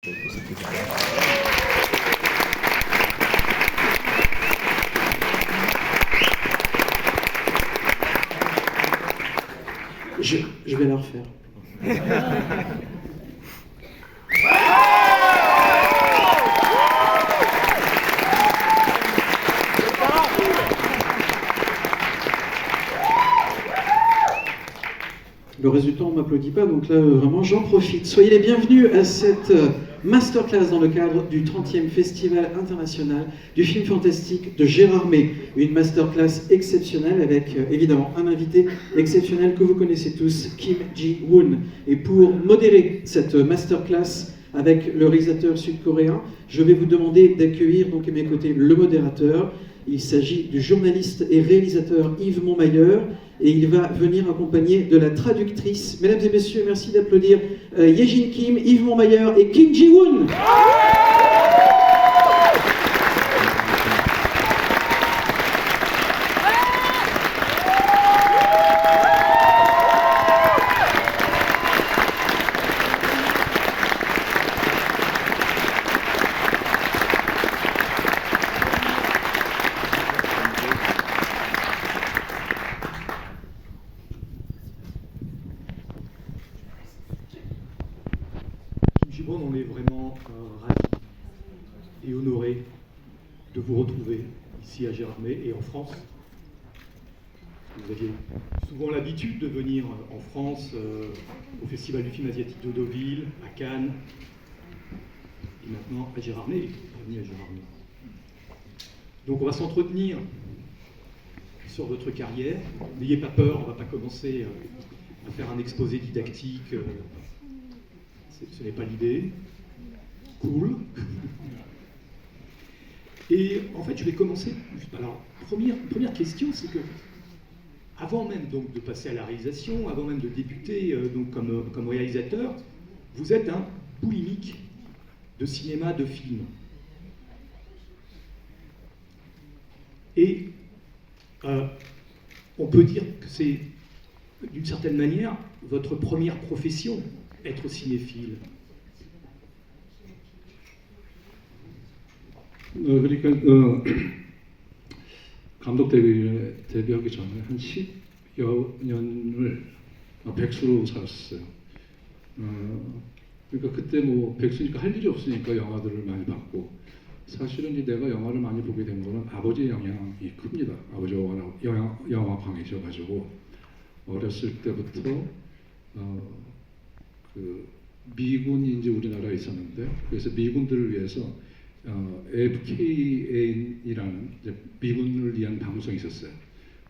Je vais la refaire. Le résultat, on ne m'applaudit pas, donc là, vraiment, j'en profite. Soyez les bienvenus à cette masterclass dans le cadre du 30e Festival international du film fantastique de Gérard May. Une masterclass exceptionnelle avec, évidemment, un invité exceptionnel que vous connaissez tous, Kim Ji-woon. Et pour modérer cette masterclass avec le réalisateur sud-coréen, je vais vous demander d'accueillir donc à mes côtés le modérateur. Il s'agit du journaliste et réalisateur Yves Montmailleur. Et il va venir accompagné de la traductrice. Mesdames et messieurs, merci d'applaudir Yejin Kim, Yves Montmailleur et Kim Ji-woon. On est vraiment ravis et honorés de vous retrouver ici à Gérard May et en France. Vous aviez souvent l'habitude de venir en France au Festival du film asiatique de Deauville, à Cannes, et maintenant à Gérard May. Bienvenue à Gérard May. Donc on va s'entretenir sur votre carrière. N'ayez pas peur, on ne va pas commencer à faire un exposé didactique. Ce n'est pas l'idée. Cool. Et en fait, je vais commencer. Alors, première question, c'est que, avant même donc de passer à la réalisation, avant même de débuter donc comme réalisateur, vous êtes un boulimique de cinéma, de film. Et on peut dire que c'est, d'une certaine manière, votre première profession. Être cinéphile. 그러니까 감독 데뷔하기 전에 한 10여 년을 백수로 살았어요. 그러니까 그때 뭐 백수니까 할 일이 없으니까 영화들을 많이 봤고, 사실은 이제 내가 영화를 많이 보게 된 거는 아버지의 영향이 큽니다. 아버지가 워낙 영화광이셔가지고 어렸을 때부터 그 미군이 이제 우리나라에 있었는데, 그래서 미군들을 위해서 FKN이라는 이제 미군을 위한 방송이 있었어요.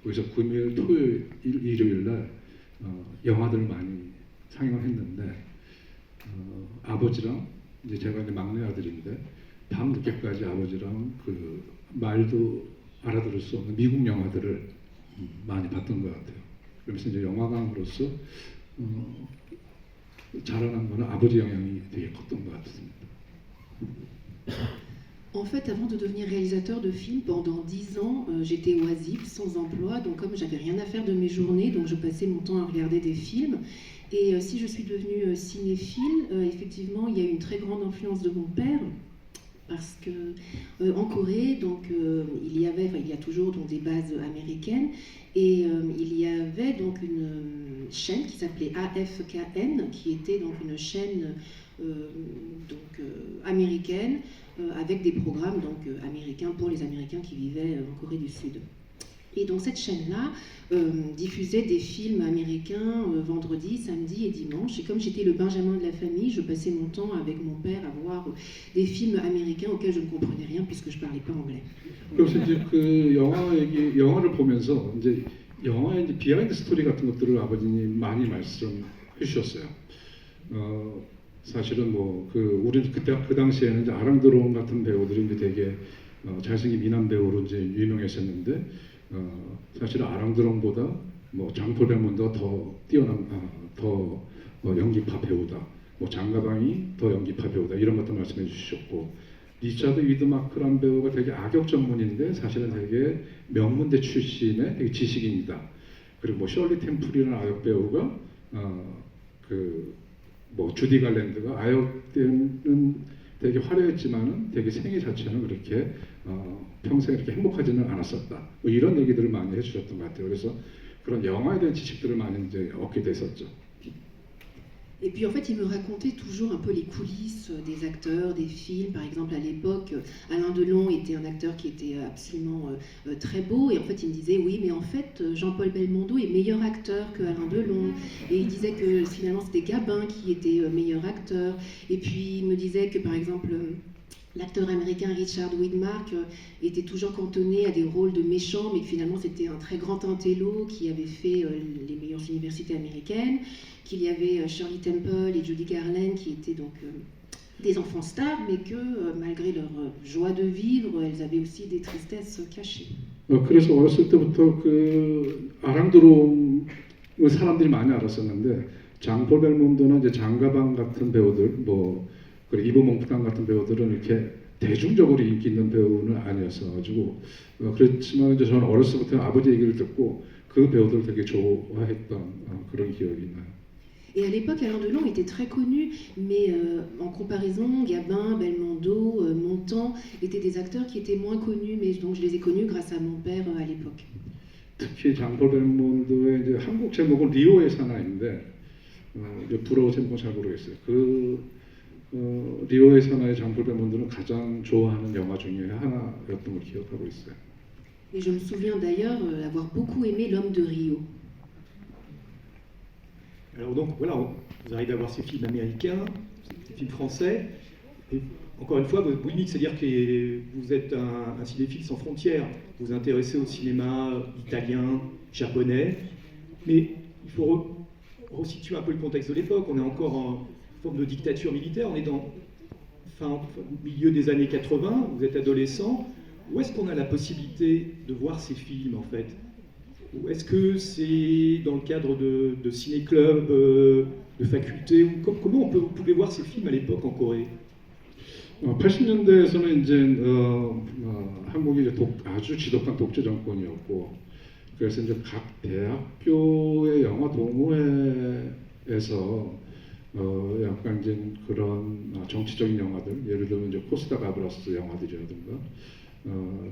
거기서 금요일, 토요일, 일요일 날 영화들을 많이 상영을 했는데, 아버지랑 이제 제가 이제 막내 아들인데 밤 늦게까지 아버지랑 그 말도 알아들을 수 없는 미국 영화들을 많이 봤던 것 같아요. 그러면서 이제 영화광으로서 자라난 거는 아버지 영향이 되게 컸던 것 같습니다. En fait, avant de devenir réalisateur de films, pendant 10 ans, j'étais oisive, sans emploi, donc comme j'avais rien à faire de mes journées, donc je passais mon temps à regarder des films. Et si je suis devenue cinéphile, effectivement, il y a eu une très grande influence de mon père, parce que en Corée, donc il y a toujours donc des bases américaines, et il y avait donc une chaîne qui s'appelait AFKN, qui était donc une chaîne américaine avec des programmes donc américains pour les Américains qui vivaient en Corée du Sud. Et donc cette chaîne-là diffusait des films américains vendredi, samedi et dimanche. Et comme j'étais le benjamin de la famille, je passais mon temps avec mon père à voir des films américains auxquels je ne comprenais rien puisque je ne parlais pas anglais. 그래서 이제 그 영화를 보면서 이제 영화의 이제 비하인드 스토리 같은 것들을 아버님이 많이 말씀해 주셨어요. 사실은 뭐 그 우리 그때 그 당시에는 이제 아랑드롱 같은 배우들이 이제 되게 잘생긴 미남 배우로 이제 유명했었는데, 사실 아랑드롱보다 뭐 장포레몬도 더 뛰어난 더 연기파 배우다, 뭐 장가방이 더 연기파 배우다, 이런 것도 말씀해 주셨고, 리차드 위드마크란 배우가 되게 악역 전문인데 사실은 되게 명문대 출신의 되게 지식인이다. 그리고 뭐 셜리 템플이라는 악역 배우가 그 뭐 주디 갈랜드가 아역 때는 되게 화려했지만은 되게 생애 자체는 그렇게 평생 이렇게 행복하지는 않았었다. 뭐 이런 얘기들을 많이 해주셨던 것 같아요. 그래서 그런 영화에 대한 지식들을 많이 이제 얻게 됐었죠. Et puis en fait, il me racontait toujours un peu les coulisses des acteurs, des films. Par exemple, à l'époque, Alain Delon était un acteur qui était absolument très beau. Et en fait, il me disait, oui, mais en fait, Jean-Paul Belmondo est meilleur acteur que Alain Delon. Et il disait que finalement, c'était Gabin qui était meilleur acteur. Et puis, il me disait que, par exemple, l'acteur américain Richard Widmark était toujours cantonné à des rôles de méchants, mais que finalement c'était un très grand intello qui avait fait les meilleures universités américaines, qu'il y avait Shirley Temple et Judy Garland qui étaient donc des enfants stars, mais que malgré leur joie de vivre, elles avaient aussi des tristesses cachées. 그래서 어렸을 때부터 그 아랑드롱을 사람들이 많이 알았었는데 장폴 벨몬도나 이제 장가방 같은 배우들 뭐 그리고 이브 몽프탄 같은 배우들은 이렇게 대중적으로 인기 있는 배우는 아니었어가지고 그렇지만 이제 저는 어렸을 때부터 아버지 얘기를 듣고 그 배우들을 되게 좋아했던 그런 기억이 나요. Et à l'époque, Alain Delon était très connu, mais en comparaison, Gabin, Belmondo, Montand étaient des acteurs qui étaient moins connus, mais donc je les ai connus grâce à mon père à l'époque. 특히 장폴 벨몬도의 이제 한국 제목은 리오의 사나이인데 불어 제목은 잘 모르겠어요. 리오의 사나이 장폴 벨몬도는 가장 좋아하는 영화 중에 하나였던 걸 기억하고 있어요. Et je me souviens d'ailleurs avoir beaucoup aimé L'Homme de Rio. Alors donc voilà, vous arrivez à voir ces films américains, ces films français, et encore une fois, votre boulimie, c'est-à-dire que vous êtes un cinéphile sans frontières, vous vous intéressez au cinéma italien, japonais, mais il faut resituer un peu le contexte de l'époque, on est encore en forme de dictature militaire, on est dans milieu des années 80, vous êtes adolescent, où est-ce qu'on a la possibilité de voir ces films en fait? Ou est-ce que c'est dans le cadre de ciné-clubs, de facultés, ou comment vous pouvez voir ces films à l'époque en Corée? 80년대에서는 이제 한국이 이제 아주 지독한 독재 정권이었고, 그래서 이제 각 대학교의 영화 동호회에서 약간 이제 그런 정치적인 영화들, 예를 들면 이제 코스타 가브라스 영화들이라든가,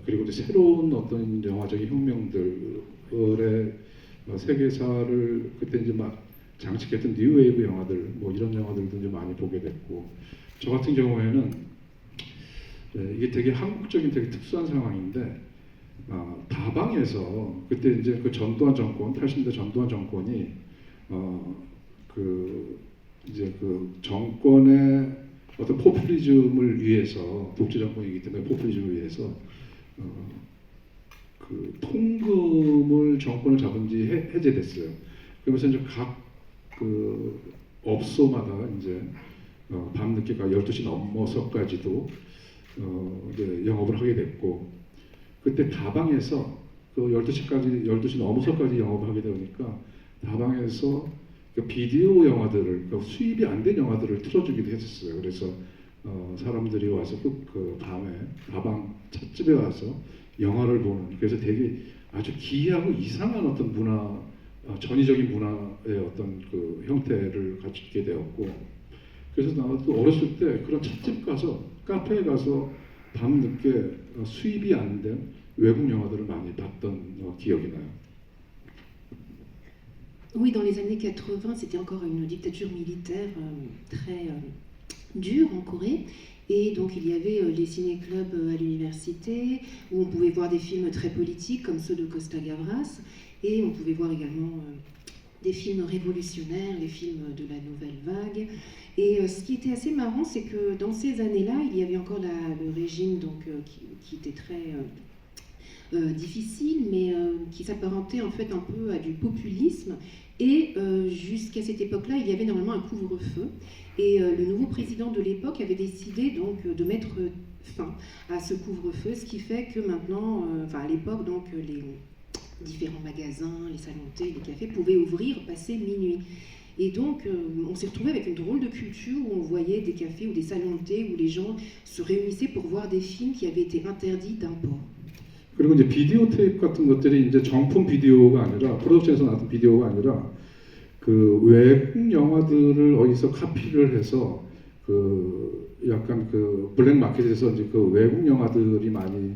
그리고 이제 새로운 어떤 영화적인 혁명들의 세계사를 그때 이제 막 장식했던 뉴웨이브 영화들, 뭐 이런 영화들도 이제 많이 보게 됐고, 저 같은 경우에는 이게 되게 한국적인 되게 특수한 상황인데, 다방에서 그때 이제 그 전두환 정권, 80년대 전두환 정권이 이제 그 정권의 어떤 포퓰리즘을 위해서, 독재 정권이기 때문에 포퓰리즘을 위해서 그 통금을 정권을 잡은 지 해제됐어요. 그러면서 이제 각 그 업소마다 이제 밤늦게가 12시 넘어서까지도 이제 영업을 하게 됐고, 그때 다방에서 그 12시 넘어서까지 영업을 하게 되니까 다방에서 그 비디오 영화들을, 그 수입이 안 된 영화들을 틀어주기도 했었어요. 그래서 사람들이 와서 그 밤에 다방 찻집에 와서 영화를 보는, 그래서 되게 아주 기이하고 이상한 어떤 문화, 전위적인 문화의 어떤 그 형태를 갖추게 되었고, 그래서 나도 어렸을 때 그런 찻집 가서, 카페에 가서 밤늦게 수입이 안 된 외국 영화들을 많이 봤던 기억이 나요. Oui, dans les années 80, c'était encore une dictature militaire très dure en Corée. Et donc il y avait les ciné-clubs à l'université où on pouvait voir des films très politiques comme ceux de Costa Gavras. Et on pouvait voir également des films révolutionnaires, les films de la nouvelle vague. Et ce qui était assez marrant, c'est que dans ces années-là, il y avait encore le régime donc, qui était très difficile, mais qui s'apparentait en fait un peu à du populisme. Et jusqu'à cette époque-là, il y avait normalement un couvre-feu. Et le nouveau président de l'époque avait décidé donc de mettre fin à ce couvre-feu, ce qui fait que maintenant, à l'époque, donc les différents magasins, les salons de thé, les cafés pouvaient ouvrir passé minuit. Et donc, on s'est retrouvé avec une drôle de culture où on voyait des cafés ou des salons de thé où les gens se réunissaient pour voir des films qui avaient été interdits d'import. 그리고 이제 비디오 테이프 같은 것들이 이제 정품 비디오가 아니라, 프로덕션에서 나왔던 비디오가 아니라 그 그 외국 영화들을 어디서 카피를 해서 그 약간 그 블랙 마켓에서 이제 그 외국 영화들이 많이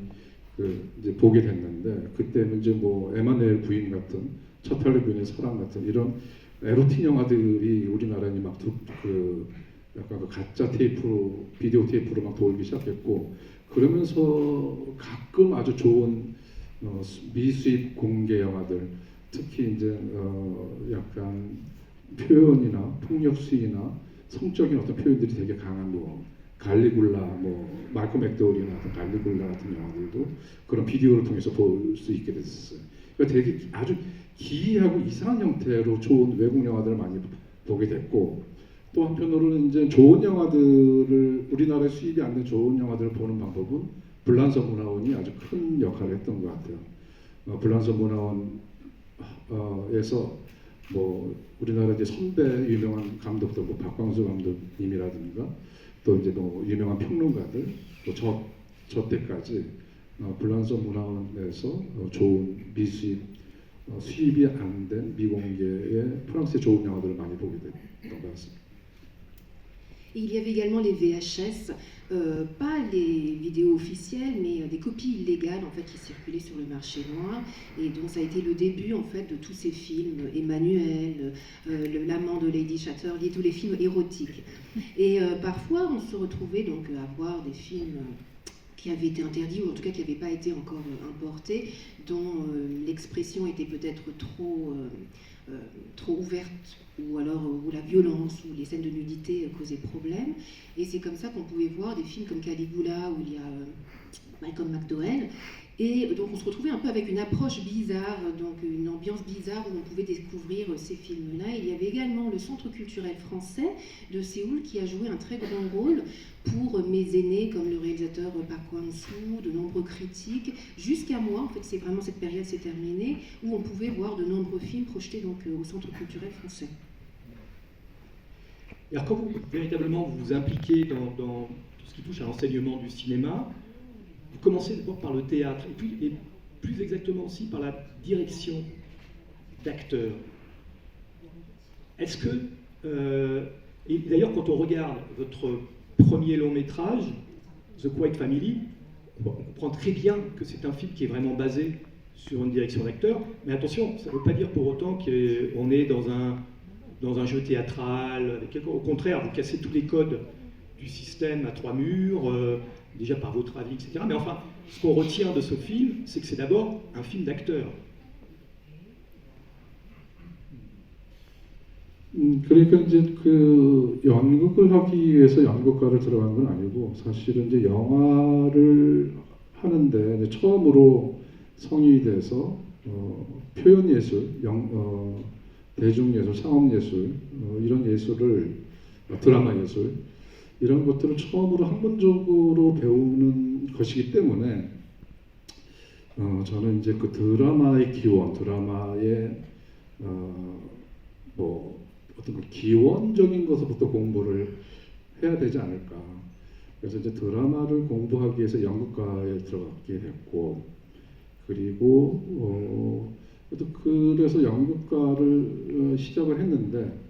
그 이제 보게 됐는데, 그때는 이제 뭐 에마누엘 부인 같은, 차탈리 부인의 사랑 같은 이런 에로틱 영화들이 우리나라에 막 그 약간 그 가짜 테이프로, 비디오 테이프로 막 돌기 시작했고, 그러면서 가끔 아주 좋은 미수입 공개 영화들, 특히 이제 약간 표현이나 폭력 시이나 성적인 어떤 표현들이 되게 강한 뭐 갈리굴라, 뭐 말콤 맥도우리나 어떤 갈리굴라 같은 영화들도 그런 비디오를 통해서 볼 수 있게 됐었어요. 그러니까 되게 아주 기이하고 이상한 형태로 좋은 외국 영화들을 많이 보게 됐고, 또 한편으로는 이제 좋은 영화들을, 우리나라에 수입이 안 된 좋은 영화들을 보는 방법은 불란서 문화원이 아주 큰 역할을 했던 것 같아요. 불란서 문화원에서 뭐 우리나라 이제 선배 유명한 감독들, 뭐 박광수 감독님이라든가 또 이제 뭐 유명한 평론가들, 또 저 때까지 불란서 문화원에서 좋은 미수입, 수입이 안 된 미공개의 프랑스의 좋은 영화들을 많이 보게 됐던 것 같습니다. Et il y avait également les VHS, pas les vidéos officielles, mais des copies illégales en fait qui circulaient sur le marché noir. Et donc ça a été le début en fait de tous ces films, Emmanuel, l'amant de Lady Chatterley, tous les films érotiques. Et parfois on se retrouvait donc à voir des films qui avaient été interdits ou en tout cas qui n'avaient pas été encore importés, dont l'expression était peut-être trop ouverte, ou alors où la violence ou les scènes de nudité causaient problème. Et c'est comme ça qu'on pouvait voir des films comme Caligula, où il y a Malcolm McDowell. Et donc on se retrouvait un peu avec une approche bizarre, donc une ambiance bizarre où on pouvait découvrir ces films-là. Il y avait également le Centre culturel français de Séoul qui a joué un très grand rôle pour mes aînés comme le réalisateur Park Kwang-soo, de nombreux critiques, jusqu'à moi, en fait c'est vraiment cette période s'est terminée, où on pouvait voir de nombreux films projetés donc au Centre culturel français. Alors quand vous véritablement vous impliquez dans tout ce qui touche à l'enseignement du cinéma, vous commencez d'abord par le théâtre, et puis et plus exactement aussi par la direction d'acteurs. Est-ce que, et d'ailleurs quand on regarde votre premier long métrage, The Quiet Family, on comprend très bien que c'est un film qui est vraiment basé sur une direction d'acteurs, mais attention, ça ne veut pas dire pour autant qu'on est dans un jeu théâtral, au contraire, vous cassez tous les codes du système à trois murs, déjà par votre avis, etc. Mais enfin, ce qu'on retient de ce film, c'est que c'est d'abord un film d'acteurs. 그러니까 이제 그 연극을 하기 위해서 연극과를 들어간 건 아니고, 사실은 이제 영화를 하는데 이제 처음으로 성인이 돼서 표현 예술, 대중 예술, 상업 예술, 이런 예술을, 드라마 예술, 이런 것들을 처음으로 학문적으로 배우는 것이기 때문에 저는 이제 그 드라마의 기원, 드라마의 뭐 어떤 그 기원적인 것부터 공부를 해야 되지 않을까. 그래서 이제 드라마를 공부하기 위해서 연극과에 들어가게 됐고, 그리고 그래서 연극과를 시작을 했는데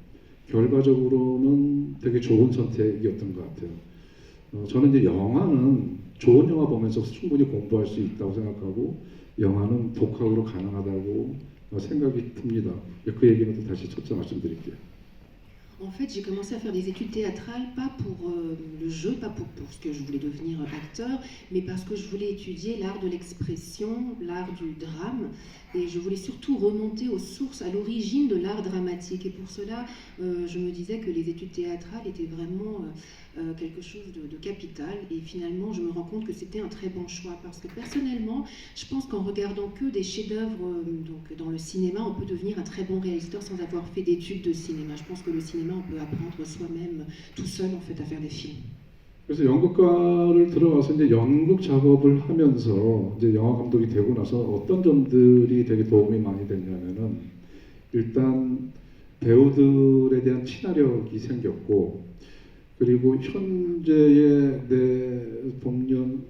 결과적으로는 되게 좋은 선택이었던 것 같아요. 저는 이제 영화는 좋은 영화 보면서 충분히 공부할 수 있다고 생각하고, 영화는 독학으로 가능하다고 생각이 듭니다. 그 얘기는 또 다시 첫째 말씀드릴게요. En fait, j'ai commencé à faire des études théâtrales, pas pour le jeu, pas pour ce que je voulais devenir acteur, mais parce que je voulais étudier l'art de l'expression, l'art du drame, et je voulais surtout remonter aux sources, à l'origine de l'art dramatique. Et pour cela, je me disais que les études théâtrales étaient vraiment quelque chose de capital, et finalement, je me rends compte que c'était un très bon choix, parce que personnellement, je pense qu'en regardant que des chefs-d'œuvre donc dans le cinéma, on peut devenir un très bon réalisateur sans avoir fait d'études de cinéma. Je pense que le cinéma, on peut apprendre soi-même, tout seul en fait, à faire des films. 그래서 연극과를 들어가서 이제 연극 작업을 하면서 이제 영화 감독이 되고 나서 어떤 점들이 되게 도움이 많이 됐냐면은, 일단 배우들에 대한 친화력이 생겼고, 그리고 현재의 내 동년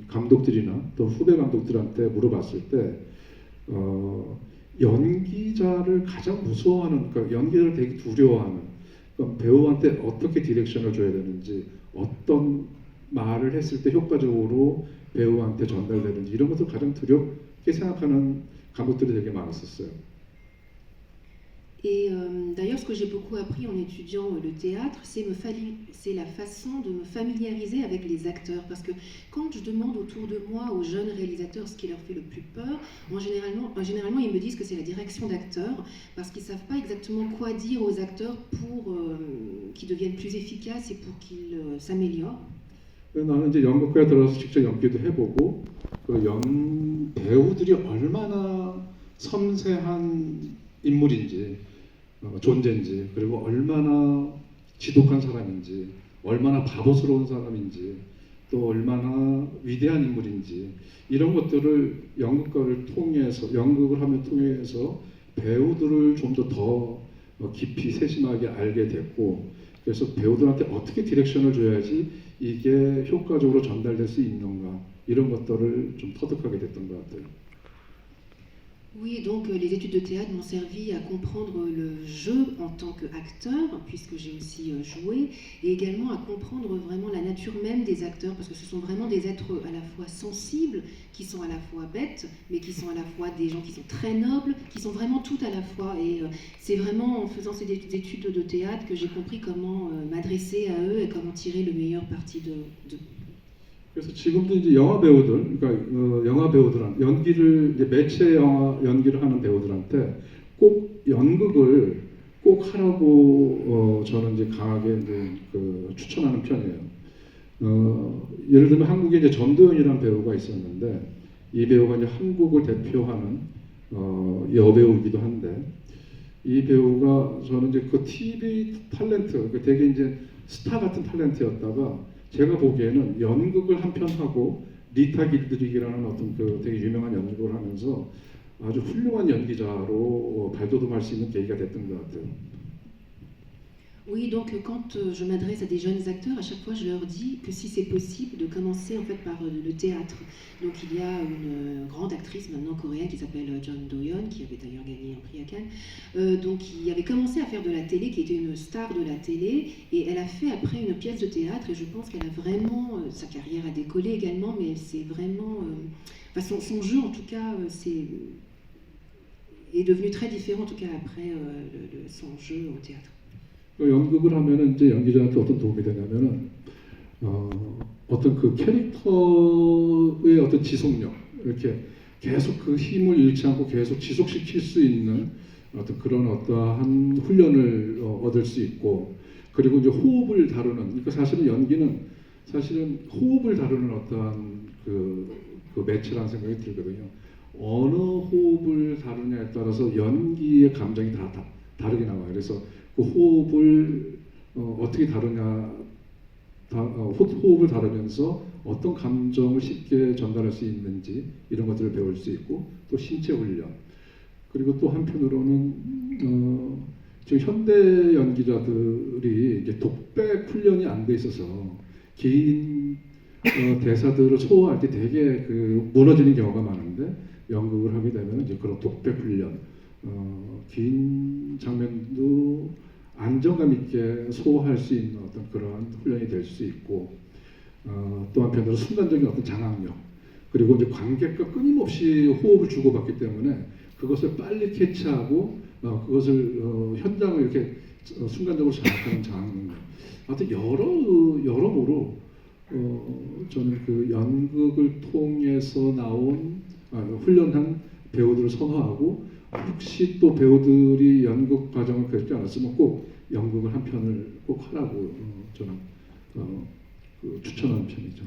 감독들이나 또 후배 감독들한테 물어봤을 때 연기자를 가장 무서워하는, 그러니까 연기자를 되게 두려워하는, 그러니까 배우한테 어떻게 디렉션을 줘야 되는지, 어떤 말을 했을 때 효과적으로 배우한테 전달되는지 이런 것을 가장 두렵게 생각하는 감독들이 되게 많았었어요. Et d'ailleurs, ce que j'ai beaucoup appris en étudiant le théâtre, c'est la façon de me familiariser avec les acteurs. Parce que quand je demande autour de moi aux jeunes réalisateurs ce qui leur fait le plus peur, généralement ils me disent que c'est la direction d'acteurs, parce qu'ils ne savent pas exactement quoi dire aux acteurs pour qu'ils deviennent plus efficaces et pour qu'ils s'améliorent. 나는 이제 연극과에 들어서 직접 연기도 해보고 배우들이 얼마나 섬세한 인물인지 존재인지 그리고 얼마나 지독한 사람인지 얼마나 바보스러운 사람인지 또 얼마나 위대한 인물인지 이런 것들을 연극을 하면 통해서 배우들을 좀 더 깊이 세심하게 알게 됐고 그래서 배우들한테 어떻게 디렉션을 줘야지 이게 효과적으로 전달될 수 있는가 이런 것들을 좀 터득하게 됐던 것 같아요. Oui, donc les études de théâtre m'ont servi à comprendre le jeu en tant qu'acteur, puisque j'ai aussi joué, et également à comprendre vraiment la nature même des acteurs, parce que ce sont vraiment des êtres à la fois sensibles, qui sont à la fois bêtes, mais qui sont à la fois des gens qui sont très nobles, qui sont vraiment tout à la fois. Et c'est vraiment en faisant ces études de théâtre que j'ai compris comment m'adresser à eux et comment tirer le meilleur parti d'eux. 그래서 지금도 이제 영화 배우들, 그러니까 영화 배우들한테 이제 매체 영화 연기를 하는 배우들한테 꼭 연극을 꼭 하라고 저는 이제 강하게 추천하는 편이에요. 예를 들면 한국에 이제 전도연이라는 배우가 있었는데 이 배우가 이제 한국을 대표하는 여배우이기도 한데 이 배우가 저는 이제 그 TV 탤런트, 되게 이제 스타 같은 탤런트였다가 제가 보기에는 연극을 한 편 하고 리타 길드릭이라는 어떤 되게 유명한 연극을 하면서 아주 훌륭한 연기자로 발돋움할 수 있는 계기가 됐던 것 같아요. Oui, donc quand je m'adresse à des jeunes acteurs, à chaque fois je leur dis que si c'est possible de commencer en fait par le théâtre. Donc il y a une grande actrice maintenant coréenne qui s'appelle John Do-yeon, qui avait d'ailleurs gagné un prix à Cannes, donc qui avait commencé à faire de la télé, qui était une star de la télé, et elle a fait après une pièce de théâtre, et je pense qu'elle a vraiment, sa carrière a décollé également, mais elle s'est vraiment, son jeu en tout cas, est devenu très différent en tout cas après son jeu au théâtre. 연극을 하면은 이제 연기자한테 어떤 도움이 되냐면은 어떤 그 캐릭터의 어떤 지속력 이렇게 계속 그 힘을 잃지 않고 계속 지속시킬 수 있는 어떤 그런 어떠한 훈련을 얻을 수 있고 그리고 이제 호흡을 다루는 그러니까 사실은 연기는 사실은 호흡을 다루는 어떠한 그 매체라는 생각이 들거든요. 어느 호흡을 다루냐에 따라서 연기의 감정이 다 다르게 나와요. 그래서 그 호흡을 어떻게 다루냐, 호흡을 다루면서 어떤 감정을 쉽게 전달할 수 있는지 이런 것들을 배울 수 있고 또 신체 훈련 그리고 또 한편으로는 지금 현대 연기자들이 이제 독백 훈련이 안 돼 있어서 긴 대사들을 소화할 때 되게 무너지는 경우가 많은데 연극을 하게 되면 이제 그런 독백 훈련, 긴 장면도 안정감 있게 소화할 수 있는 어떤 그러한 훈련이 될 수 있고 또 한편으로 순간적인 어떤 장악력 그리고 이제 관객과 끊임없이 호흡을 주고받기 때문에 그것을 빨리 캐치하고 그것을 현장을 이렇게 순간적으로 장악하는 장악력 하여튼 여러모로 저는 그 연극을 통해서 나온 훈련한 배우들을 선호하고 혹시 또 배우들이 연극 과정을 겪지 않았으면 꼭 연극을 한 편을 꼭 하라고 저는 추천하는 편이죠.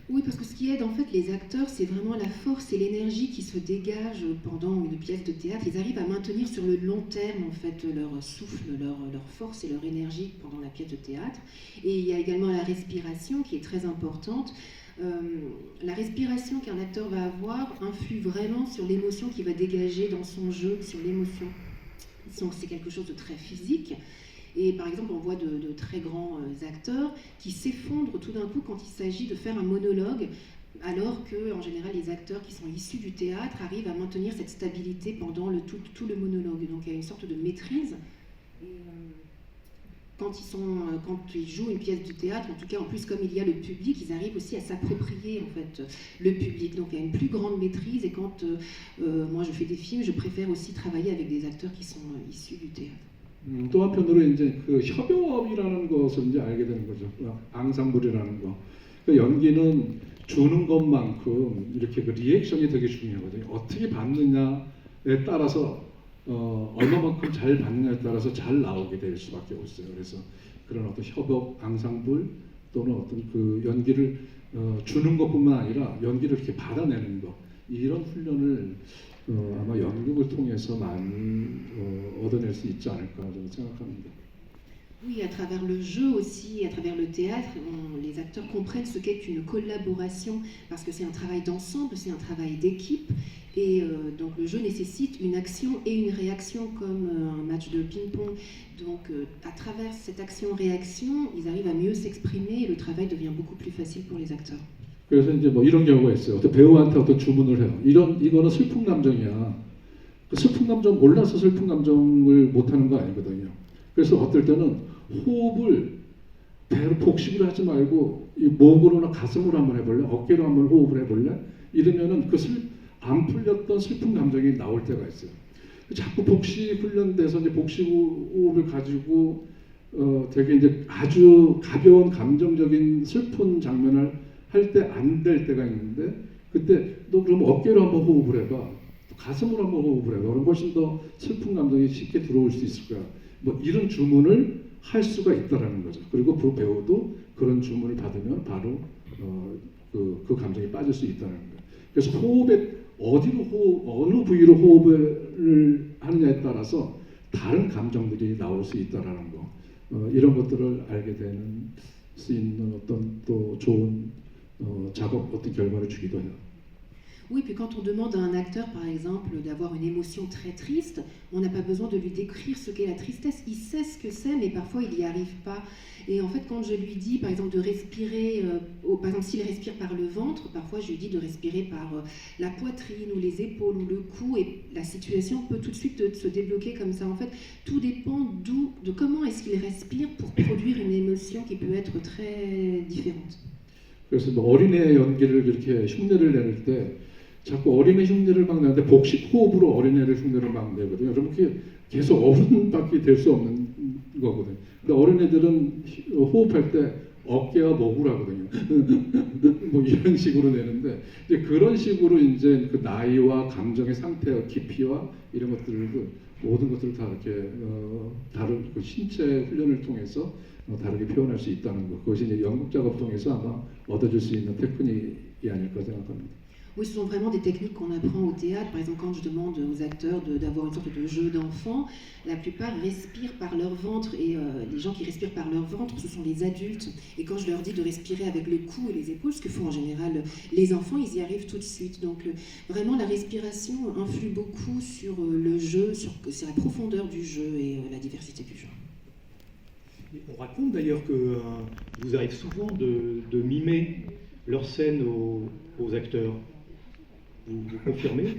Oui, parce que ce qui aide en fait les acteurs, c'est vraiment la force et l'énergie qui se dégagent pendant une pièce de théâtre. Ils arrivent à maintenir sur le long terme en fait leur souffle, leur force et leur énergie pendant la pièce de théâtre. Et il y a également la respiration qui est très importante. La respiration qu'un acteur va avoir influe vraiment sur l'émotion qu'il va dégager dans son jeu, sur l'émotion. Donc c'est quelque chose de très physique. Et par exemple, on voit de très grands acteurs qui s'effondrent tout d'un coup quand il s'agit de faire un monologue alors que, en général, les acteurs qui sont issus du théâtre arrivent à maintenir cette stabilité pendant tout le monologue. Donc il y a une sorte de maîtrise. Et, quand ils jouent une pièce de théâtre, en tout cas, en plus, comme il y a le public, ils arrivent aussi à s'approprier en fait le public. Donc il y a une plus grande maîtrise. Et quand moi je fais des films, je préfère aussi travailler avec des acteurs qui sont issus du théâtre. 또 한편으로 이제 그 협업이라는 것을 이제 알게 되는 거죠. 앙상블이라는 거. 그 연기는 주는 것만큼 이렇게 그 리액션이 되게 중요하거든요. 어떻게 받느냐에 따라서 얼마만큼 잘 받느냐에 따라서 잘 나오게 될 수밖에 없어요. 그래서 그런 어떤 협업, 앙상블 또는 어떤 그 연기를 주는 것뿐만 아니라 연기를 이렇게 받아내는 것 이런 훈련을 아마 연극을 통해서 많이 얻어낼 수 있지 않을까 저는 생각합니다. Oui, à travers le jeu aussi, à travers le théâtre, les acteurs comprennent ce qu'est une collaboration, parce que c'est un travail d'ensemble, c'est un travail d'équipe, et donc le jeu nécessite une action et une réaction comme un match de ping-pong. Donc à travers cette action-réaction, ils arrivent à mieux s'exprimer et le travail devient beaucoup plus facile pour les acteurs. 그래서 이제 뭐 이런 경우가 있어요. 어떤 배우한테 어떤 주문을 해요. 이거는 슬픈 감정이야. 그 슬픈 감정 몰라서 슬픈 감정을 못하는 거 아니거든요. 그래서 어떨 때는 호흡을 배로 복식을 하지 말고 이 목으로나 가슴으로 한번 해볼래? 어깨로 한번 호흡을 해볼래? 이러면은 그 안 풀렸던 슬픈 감정이 나올 때가 있어요. 자꾸 복식 훈련돼서 이제 복식 호흡을 가지고 되게 이제 아주 가벼운 감정적인 슬픈 장면을 할 때 안 될 때가 있는데 그때 너 그럼 어깨로 한번 호흡을 해봐. 가슴으로 한번 호흡을 해봐. 그럼 훨씬 더 슬픈 감정이 쉽게 들어올 수 있을 거야. 뭐 이런 주문을 할 수가 있다라는 거죠. 그리고 그 배우도 그런 주문을 받으면 바로 그 감정이 빠질 수 있다는 거예요. 그래서 호흡에 어느 부위로 호흡을 하느냐에 따라서 다른 감정들이 나올 수 있다라는 거. 이런 것들을 알게 되는 수 있는 어떤 또 좋은 작업 어떤 결과를 주기도 해요. Oui, puis quand on demande à un acteur, par exemple, d'avoir une émotion très triste, on n'a pas besoin de lui décrire ce qu'est la tristesse. Il sait ce que c'est, mais parfois il n'y arrive pas. Et en fait, quand je lui dis, par exemple, de respirer, par exemple, s'il respire par le ventre, parfois je lui dis de respirer par la poitrine ou les épaules ou le cou, et la situation peut tout de suite se débloquer comme ça. En fait, tout dépend de comment est-ce qu'il respire pour produire une émotion qui peut être très différente. 그래서 뭐 어린애 연기를 이렇게 흉내를 내릴 때 자꾸 어린애 흉내를 막 내는데 복식 호흡으로 어린애를 흉내를 막 내거든요. 그러면 그게 계속 어른밖에 될 수 없는 거거든요. 근데 어린애들은 호흡할 때 어깨와 목을 하거든요. 뭐 이런 식으로 내는데 이제 그런 식으로 이제 그 나이와 감정의 상태와 깊이와 이런 것들을 모든 것들을 다 이렇게 다른 그 신체 훈련을 통해서 다르게 표현할 수 있다는 것. 그것이 이제 연극 작업 통해서 아마 얻어질 수 있는 테크닉이 아닐까 생각합니다. Oui, ce sont vraiment des techniques qu'on apprend au théâtre. Par exemple, quand je demande aux acteurs d'avoir une sorte de jeu d'enfant, la plupart respirent par leur ventre. Et les gens qui respirent par leur ventre, ce sont les adultes. Et quand je leur dis de respirer avec le cou et les épaules, ce que font en général les enfants, ils y arrivent tout de suite. Donc vraiment, la respiration influe beaucoup sur le jeu, sur la profondeur du jeu et la diversité du jeu. On raconte d'ailleurs que vous arrive souvent de mimer leurs scènes aux acteurs. Vous confirmez?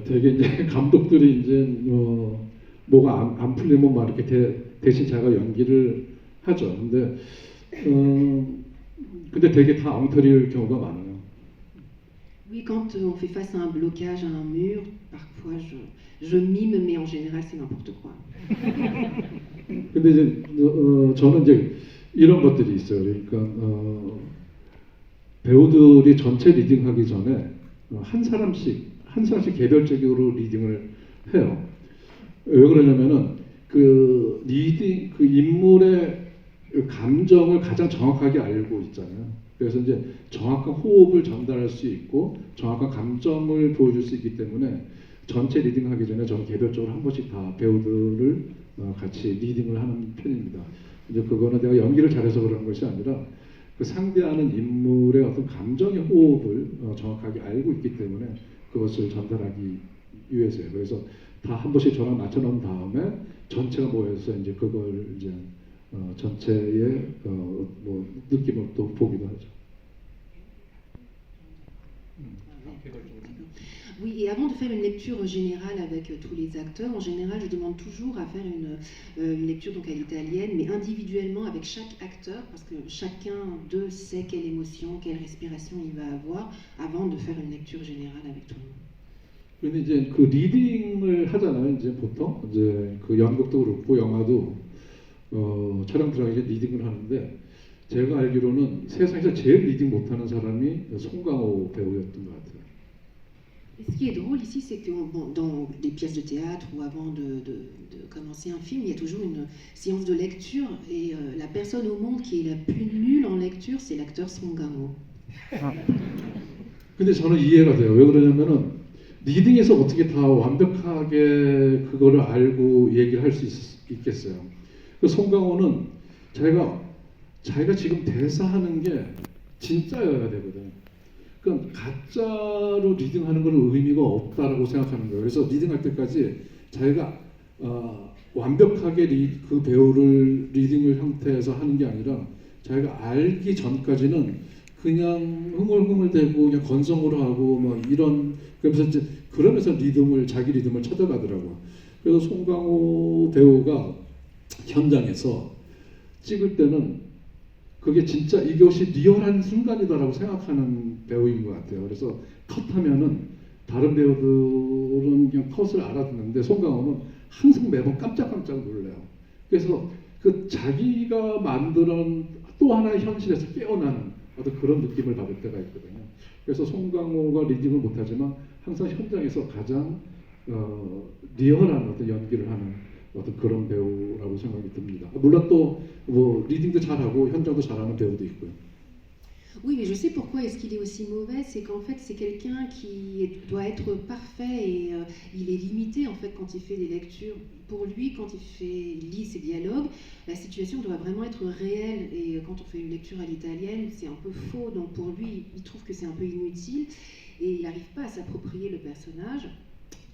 되게 이제 감독들이 이제 뭐가 안 풀리면 막 이렇게 대신 자기가 연기를 하죠. 근데 되게 다 엉터리일 경우가 많아요. Oui, quand on fait face à un blocage, à un mur, parfois je mime, mais en général c'est n'importe quoi. 근데 이제 저는 이제 이런 것들이 있어요. 그러니까 배우들이 전체 리딩하기 전에 한 사람씩 개별적으로 리딩을 해요. 왜 그러냐면은 그 리딩 그 인물의 감정을 가장 정확하게 알고 있잖아요. 그래서 이제 정확한 호흡을 전달할 수 있고 정확한 감정을 보여줄 수 있기 때문에 전체 리딩하기 전에 저는 개별적으로 한 번씩 다 배우들을 같이 리딩을 하는 편입니다. 이제 그거는 내가 연기를 잘해서 그런 것이 아니라 그 상대하는 인물의 어떤 감정의 호흡을 정확하게 알고 있기 때문에 그것을 전달하기 위해서요. 그래서 다 한 번씩 저랑 맞춰놓은 다음에 전체가 모여서 이제 그걸 이제 전체의 뭐 느낌을 또 보기도 하죠. Oui, et avant de faire une lecture générale avec tous les acteurs, en général, je demande toujours à faire une lecture donc à l'italienne, mais individuellement avec chaque acteur, parce que chacun d'eux sait quelle émotion, quelle respiration il va avoir, avant de faire une lecture générale avec tout le monde. 근데 이제 그 리딩을 하잖아요. 이제 보통 이제 그 연극도 그렇고 영화도 촬영 들어가기 전에 리딩을 하는데 제가 알기로는 세상에서 제일 리딩 못하는 사람이 송강호 배우였던 것 같아요. Et ce qui est drôle ici, c'est que bon, dans des pièces de théâtre ou avant de commencer un film, il y a toujours une séance de lecture et la personne au monde qui est la plus nulle en lecture, c'est l'acteur Song Kang-ho. 근데 저는 이해가 돼요. 왜 그러냐면은 리딩에서 어떻게 다 완벽하게 그거를 알고 얘기를 할 수 있겠어요. 그 송강호는 자기가 지금 대사하는 게 진짜여야 되거든. 그러니까 가짜로 리딩하는 건 의미가 없다라고 생각하는 거예요. 그래서 리딩할 때까지 자기가 완벽하게 그 배우를 리딩을 형태에서 하는 게 아니라 자기가 알기 전까지는 그냥 흥얼흥얼대고 그냥 건성으로 하고 뭐 이런 그러면서 자기 리듬을 찾아가더라고요. 그래서 송강호 배우가 현장에서 찍을 때는 그게 진짜 이것이 리얼한 순간이다라고 생각하는 배우인 것 같아요. 그래서 컷하면은 다른 배우들은 그냥 컷을 알아듣는데 송강호는 항상 매번 깜짝깜짝 놀래요. 그래서 그 자기가 만드는 또 하나의 현실에서 깨어나는 어떤 그런 느낌을 받을 때가 있거든요. 그래서 송강호가 리딩을 못하지만 항상 현장에서 가장 리얼한 어떤 연기를 하는 어떤 그런 배우라고 생각이 듭니다. 물론 또 뭐 리딩도 잘하고 현장도 잘하는 배우도 있고요. Oui, mais je sais pourquoi est-ce qu'il est aussi mauvais, c'est qu'en fait c'est quelqu'un qui doit être parfait et il est limité en fait quand il fait des lectures. Pour lui, quand il lit ses dialogues, la situation doit vraiment être réelle et quand on fait une lecture à l'italienne, c'est un peu faux. Donc pour lui, il trouve que c'est un peu inutile et il n'arrive pas à s'approprier le personnage.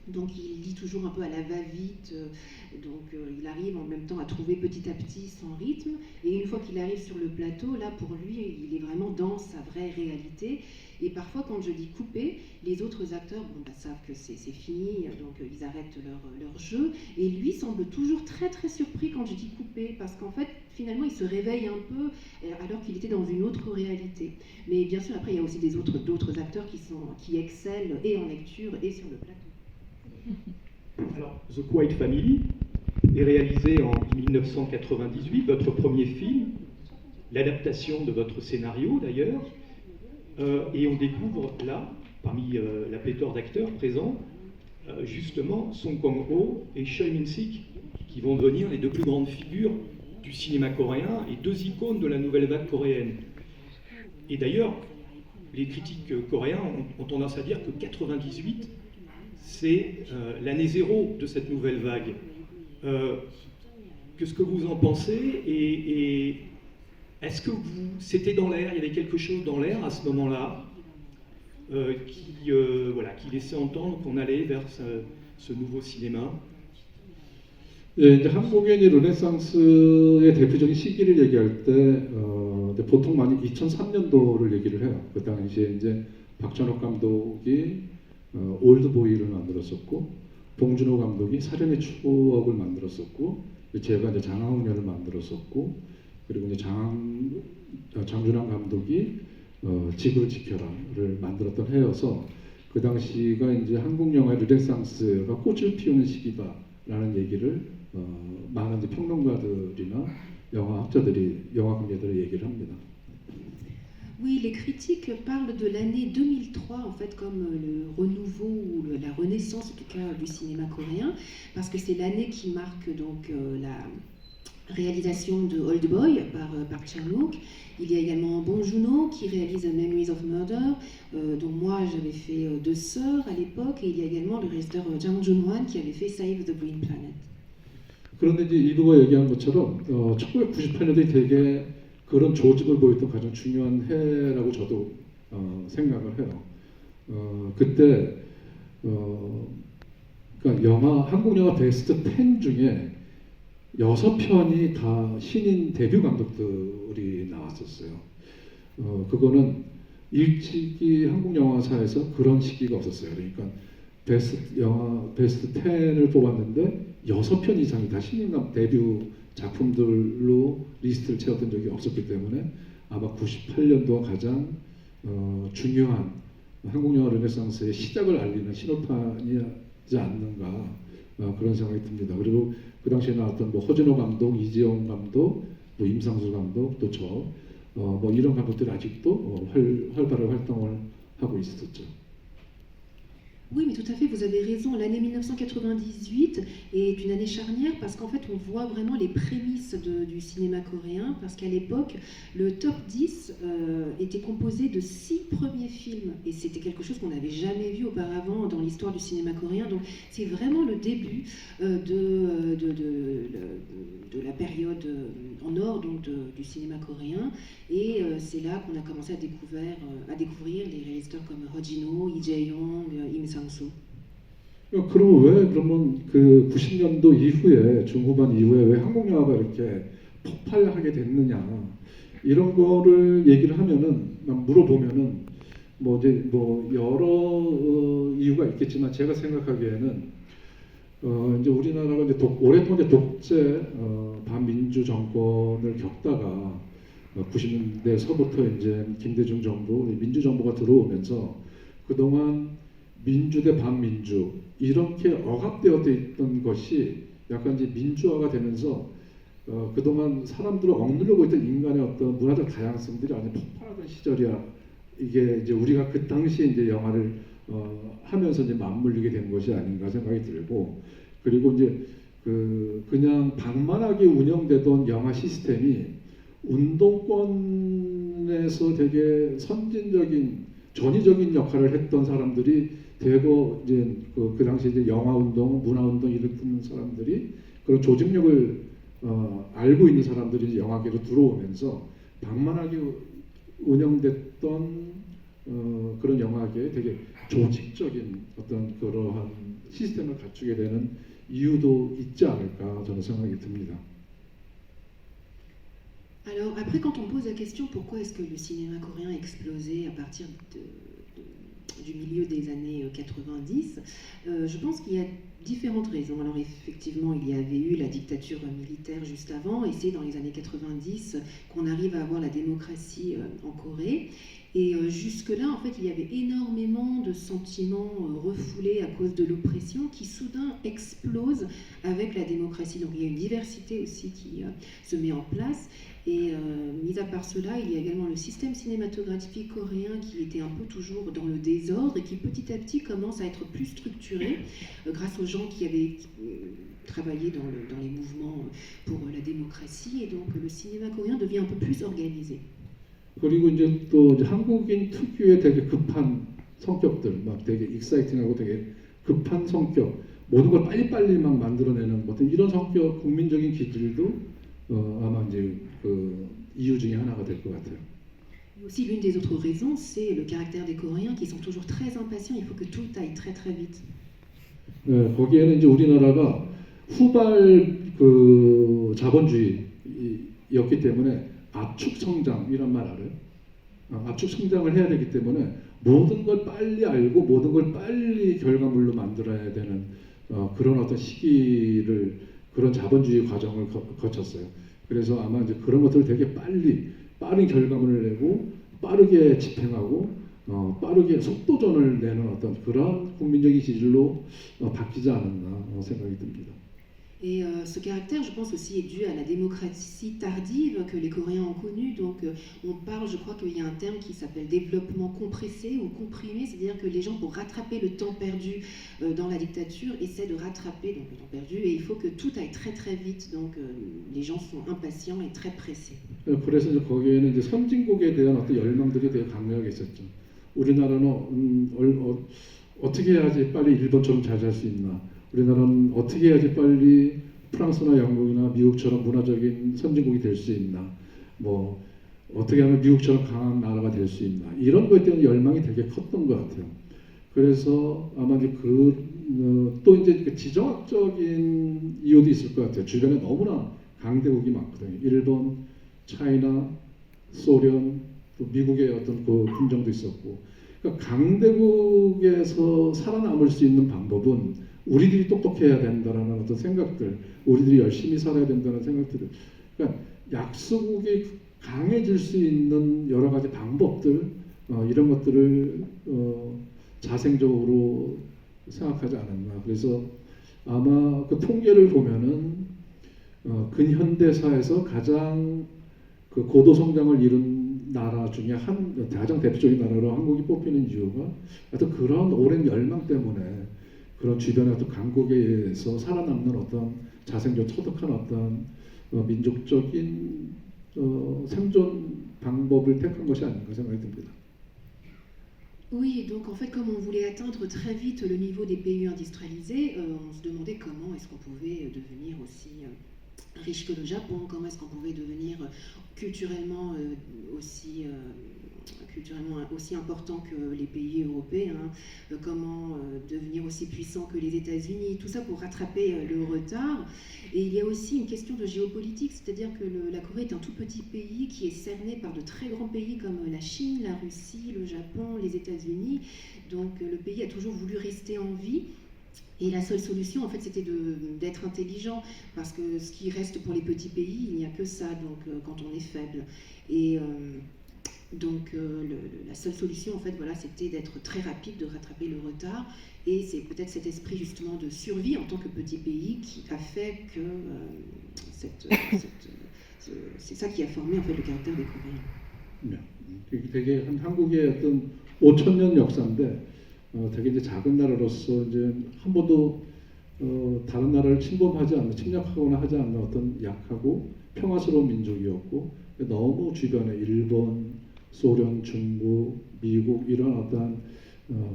Donc il lit toujours un peu à la va-vite, il arrive en même temps à trouver petit à petit son rythme, et une fois qu'il arrive sur le plateau, là pour lui, il est vraiment dans sa vraie réalité, et parfois quand je dis couper, les autres acteurs savent que c'est fini, donc ils arrêtent leur jeu, et lui semble toujours très très surpris quand je dis couper, parce qu'en fait finalement il se réveille un peu alors qu'il était dans une autre réalité. Mais bien sûr après il y a aussi d'autres acteurs qui excellent et en lecture et sur le plateau. Alors, The Quiet Family est réalisé en 1998, votre premier film, l'adaptation de votre scénario d'ailleurs, et on découvre là, parmi la pléthore d'acteurs présents, justement Song Kang-ho et Choi Min-sik, qui vont devenir les deux plus grandes figures du cinéma coréen et deux icônes de la nouvelle vague coréenne. Et d'ailleurs, les critiques coréens ont tendance à dire que 98 c'est l'année zéro de cette nouvelle vague. Qu'est-ce que vous en pensez et est-ce que c'était dans l'air, il y avait quelque chose dans l'air à ce moment-là qui laissait entendre qu'on allait vers ce nouveau cinéma? 예, 이제 한국인이 르네상스의 대표적인 시기를 얘기할 때 보통 많이 2003년도를 얘기를 해요. 그 당시에 이제 박찬욱 감독이 올드보이를 만들었었고, 봉준호 감독이 살인의 추억을 만들었었고, 제가 이제 장하훈련을 만들었었고, 그리고 이제 장준환 감독이 지구를 지켜라를 만들었던 해여서 그 당시가 이제 한국 영화의 르네상스가 꽃을 피우는 시기다라는 얘기를 많은 이제 평론가들이나 영화 학자들이, 영화 관계자들이 얘기를 합니다. Oui, les critiques parlent de l'année 2003 en fait comme le renouveau ou la renaissance en tout cas du cinéma coréen parce que c'est l'année qui marque donc la réalisation de Old Boy par Park Chan-wook. Il y a également Bong Joon-ho qui réalise Memories of Murder, dont moi j'avais fait Deux Sœurs à l'époque, et il y a également le réalisateur Jang Joon-hwan qui avait fait Save the Green Planet. 그런데 이제 이두가 얘기한 것처럼 1998년도에 되게 그런 조직을 보였던 가장 중요한 해라고 저도 생각을 해요. 그때 그러니까 한국 영화 베스트 10 중에 6편이 다 신인 데뷔 감독들이 나왔었어요. 그거는 일찍이 한국 영화사에서 그런 시기가 없었어요. 그러니까 베스트 10을 뽑았는데 6편 이상이 다 신인감 데뷔 작품들로 리스트를 채웠던 적이 없었기 때문에 아마 98년도가 가장 중요한 한국 영화 르네상스의 시작을 알리는 신호탄이지 않는가 그런 생각이 듭니다. 그리고 그 당시에 나왔던 뭐 허준호 감독, 이재용 감독, 또 임상수 감독, 또 뭐 이런 감독들이 아직도 활발하게 활동을 하고 있었죠. Oui, mais tout à fait, vous avez raison. L'année 1998 est une année charnière parce qu'en fait, on voit vraiment les prémices du cinéma coréen. Parce qu'à l'époque, le top 10 était composé de 6 premiers films. Et c'était quelque chose qu'on n'avait jamais vu auparavant dans l'histoire du cinéma coréen. Donc, c'est vraiment le début de la période en or donc du cinéma coréen. Et c'est là qu'on a commencé à découvrir les réalisateurs comme Ho Jin-ho, Lee Jae-yong, Im Sang-soo. 그럼 왜 그러면 그 90년도 이후에 중후반 이후에 왜 한국 영화가 이렇게 폭발하게 됐느냐 이런 거를 얘기를 하면은 물어보면은 뭐 이제 뭐 여러 이유가 있겠지만 제가 생각하기에는 이제 우리나라가 이제 오랫동안 독재 반민주 정권을 겪다가 90년대서부터 이제 김대중 정부 민주 정부가 들어오면서 그동안 민주 대 반민주 이렇게 억압되어 있던 것이 약간 이제 민주화가 되면서 그동안 사람들을 억누르고 있던 인간의 어떤 문화적 다양성들이 아주 폭발하던 시절이야. 이게 이제 우리가 그 당시에 이제 영화를 하면서 이제 맞물리게 된 것이 아닌가 생각이 들고 그리고 이제 그냥 방만하게 운영되던 영화 시스템이 운동권에서 되게 선진적인 전위적인 역할을 했던 사람들이 대거 이제 그 당시 이제 영화 운동, 문화 운동 일으키는 사람들이 그런 조직력을 알고 있는 사람들이 이제 영화계로 들어오면서 방만하게 운영됐던 그런 영화계에 되게 조직적인 어떤 그러한 시스템을 갖추게 되는 이유도 있지 않을까 저는 생각이 듭니다. Alors après, quand on pose la question pourquoi est-ce que le cinéma coréen a explosé à partir du milieu des années 90, je pense qu'il y a différentes raisons. Alors effectivement, il y avait eu la dictature militaire juste avant, et c'est dans les années 90 qu'on arrive à avoir la démocratie en Corée. Et jusque-là, en fait, il y avait énormément de sentiments refoulés à cause de l'oppression qui soudain explosent avec la démocratie. Donc il y a une diversité aussi qui se met en place. Et mis à part cela, il y a également le système cinématographique coréen qui était un peu toujours dans le désordre et qui petit à petit commence à être plus structuré grâce aux gens qui avaient travaillé dans les mouvements pour la démocratie. Et donc le cinéma coréen devient un peu plus organisé. 그리고 이제 또 이제 한국인 특유의 되게 급한 성격들, 막 되게 익사이팅하고 되게 급한 성격, 모든 걸 빨리빨리 막 만들어내는 어떤 이런 성격, 국민적인 기질도 아마 이제 그 이유 중에 하나가 될 것 같아요. Aussi, l'une des autres raisons, c'est le caractère des Coréens qui sont toujours très impatients. Il faut que tout aille très très vite. 네, 거기에는 이제 우리나라가 후발 그 자본주의였기 때문에 압축 성장 이런 말 알아요? 압축 성장을 해야 되기 때문에 모든 걸 빨리 알고 모든 걸 빨리 결과물로 만들어야 되는 그런 어떤 시기를 그런 자본주의 과정을 거쳤어요. 그래서 아마 이제 그런 것들을 되게 빠른 결과물을 내고 빠르게 집행하고 빠르게 속도전을 내는 어떤 그런 국민적인 기질로 바뀌지 않았나 생각이 듭니다. Et ce caractère, je pense aussi, est dû à la démocratie tardive que les Coréens ont connue. Donc on parle, je crois qu'il y a un terme qui s'appelle développement compressé ou comprimé, c'est-à-dire que les gens, pour rattraper le temps perdu dans la dictature, essaient de rattraper donc, le temps perdu, et il faut que tout aille très très vite. Donc les gens sont impatients et très pressés. 그래서 이제 거기에는 이제 선진국에 대한 어떤 열망들이 되게 강력하게 있었죠. 우리나라는 어떻게 해야지 빨리 일본처럼 잘 살 수 있나? 우리나라는 어떻게 해야지 빨리 프랑스나 영국이나 미국처럼 문화적인 선진국이 될 수 있나? 뭐 어떻게 하면 미국처럼 강한 나라가 될 수 있나? 이런 것에 대한 열망이 되게 컸던 것 같아요. 그래서 아마 이제 또 이제 그 지정학적인 이유도 있을 것 같아요. 주변에 너무나 강대국이 많거든요. 일본, 차이나, 소련, 또 미국의 어떤 그 품종도 있었고, 그러니까 강대국에서 살아남을 수 있는 방법은 우리들이 똑똑해야 된다라는 어떤 생각들, 우리들이 열심히 살아야 된다는 생각들, 그러니까 약소국이 강해질 수 있는 여러 가지 방법들, 이런 것들을 자생적으로 생각하지 않았나. 그래서 아마 그 통계를 보면은 근현대사에서 가장 그 고도 성장을 이룬 나라 중에 가장 대표적인 나라로 한국이 뽑히는 이유가 어떤 그런 오랜 열망 때문에 그런 주변의 어떤 강국에 의해서 살아남는 어떤 자생적 터득한 어떤 민족적인 생존 방법을 택한 것이 아닌가 생각이 듭니다. Oui, et donc en fait, comme on voulait atteindre très vite le niveau des pays industrialisés, on se demandait comment est-ce qu'on pouvait devenir aussi riche que le Japon, comment est-ce qu'on pouvait devenir culturellement aussi important que les pays européens, comment devenir aussi puissant que les États-Unis, tout ça pour rattraper le retard. Et il y a aussi une question de géopolitique, c'est-à-dire que la Corée est un tout petit pays qui est cerné par de très grands pays comme la Chine, la Russie, le Japon, les États-Unis. Donc le pays a toujours voulu rester en vie. Et la seule solution, en fait, c'était d'être intelligent, parce que ce qui reste pour les petits pays, il n'y a que ça, donc quand on est faible. Et donc la seule solution, en fait, voilà, c'était d'être très rapide, de rattraper le retard. Et c'est peut-être cet esprit justement de survie en tant que petit pays qui a fait que c'est ça qui a formé en fait le caractère des Coréens. 네, 되게 한국의 어떤 5,000년 역사인데 되게 이제 작은 나라로서 이제 한 번도 다른 나라를 침범하지 않는, 침략하거나 하지 않는 어떤 약하고 평화스러운 민족이었고, 너무 주변에 일본, 소련, 중국, 미국 이런 어떤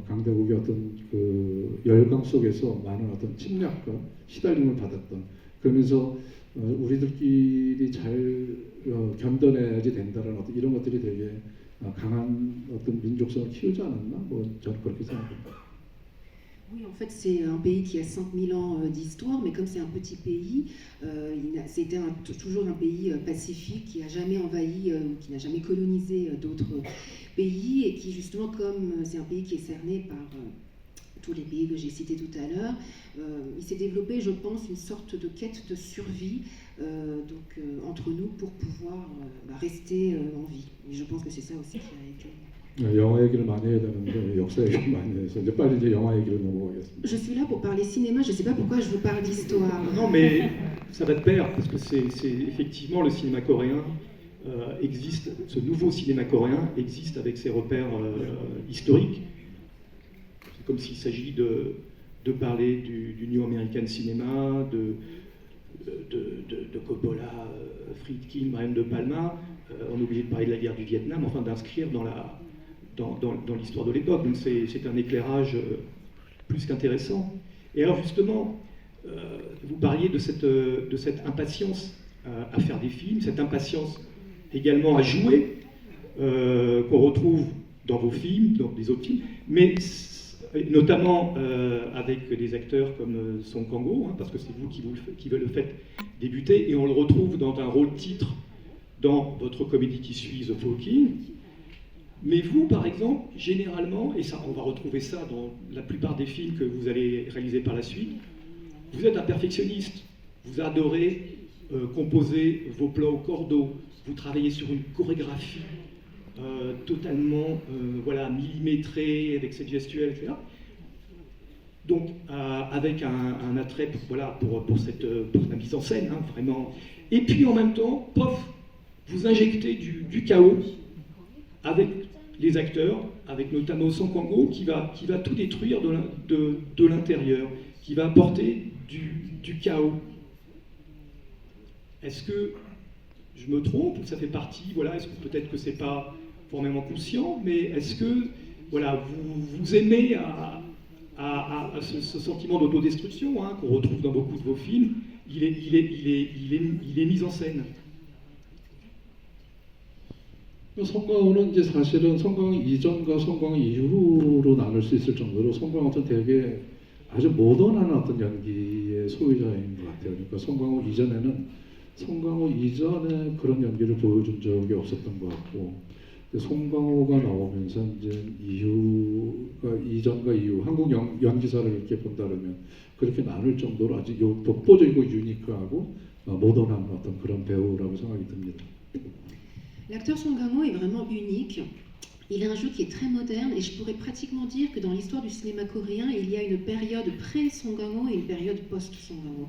강대국의 어떤 그 열강 속에서 많은 어떤 침략과 시달림을 받았던, 그러면서 우리들끼리 잘 견뎌내야지 된다는 어떤 이런 것들이 되게 강한 어떤 민족성을 키우지 않았나? 뭐 저는 그렇게 생각합니다. Oui, en fait, c'est un pays qui a 5000 ans d'histoire, mais comme c'est un petit pays, c'était toujours un pays pacifique qui n'a jamais envahi ou qui n'a jamais colonisé d'autres pays et qui, justement, comme c'est un pays qui est cerné par tous les pays que j'ai cités tout à l'heure, il s'est développé, je pense, une sorte de quête de survie entre nous pour pouvoir rester en vie. Et je pense que c'est ça aussi qui a été... 영화 얘기를 많이 해야 되는데 역사 얘기를 많이 해서 이제 빨리 이제 영화 얘기로 넘어가겠습니다. Je suis là pour parler cinéma, je ne sais pas pourquoi je vous parle d'histoire. Non, mais ça va de pair, parce que c'est effectivement le cinéma coréen existe, ce nouveau cinéma coréen existe avec ses repères historiques. C'est comme s'il s'agit de parler du New American Cinema, de Coppola, Friedkin, Brian De Palma. On est obligé de parler de la guerre du Vietnam, enfin d'inscrire dans l'histoire de l'époque. Donc c'est un éclairage plus qu'intéressant. Et alors justement, vous parliez de cette impatience à faire des films, cette impatience également à jouer, qu'on retrouve dans vos films, dans les autres films, mais notamment avec des acteurs comme Song Kang-ho, parce que c'est vous qui le faites débuter, et on le retrouve dans un rôle titre dans votre comédie qui suit, The Talking. Mais vous, par exemple, généralement, et ça, on va retrouver ça dans la plupart des films que vous allez réaliser par la suite, vous êtes un perfectionniste. Vous adorez composer vos plans au cordeau. Vous travaillez sur une chorégraphie totalement millimétrée, avec cette gestuelle, etc. Donc, avec un attrait pour la mise en scène, vraiment. Et puis, en même temps, vous injectez du chaos avec les acteurs, avec notamment Song Kang-ho qui va tout détruire de l'intérieur, qui va apporter du chaos. Est-ce que je me trompe ou ça fait partie, est-ce que peut-être que c'est pas formellement conscient, mais est-ce que vous aimez ce sentiment d'autodestruction qu'on retrouve dans beaucoup de vos films, il est mis en scène. 송강호는 이제 사실은 송강호 이전과 송강호 이후로 나눌 수 있을 정도로 송강호는 되게 아주 모던한 어떤 연기의 소유자인 것 같아요. 그러니까 송강호 이전에 그런 연기를 보여준 적이 없었던 것 같고, 송강호가 나오면서 이제 이전과 이후 한국 연기사를 이렇게 본다면 그렇게 나눌 정도로 아주 독보적이고 유니크하고 모던한 어떤 그런 배우라고 생각이 듭니다. L'acteur Song Kang-ho est vraiment unique. Il a un jeu qui est très moderne et je pourrais pratiquement dire que dans l'histoire du cinéma coréen, il y a une période pré-Song Kang-ho et une période post-Song Kang-ho.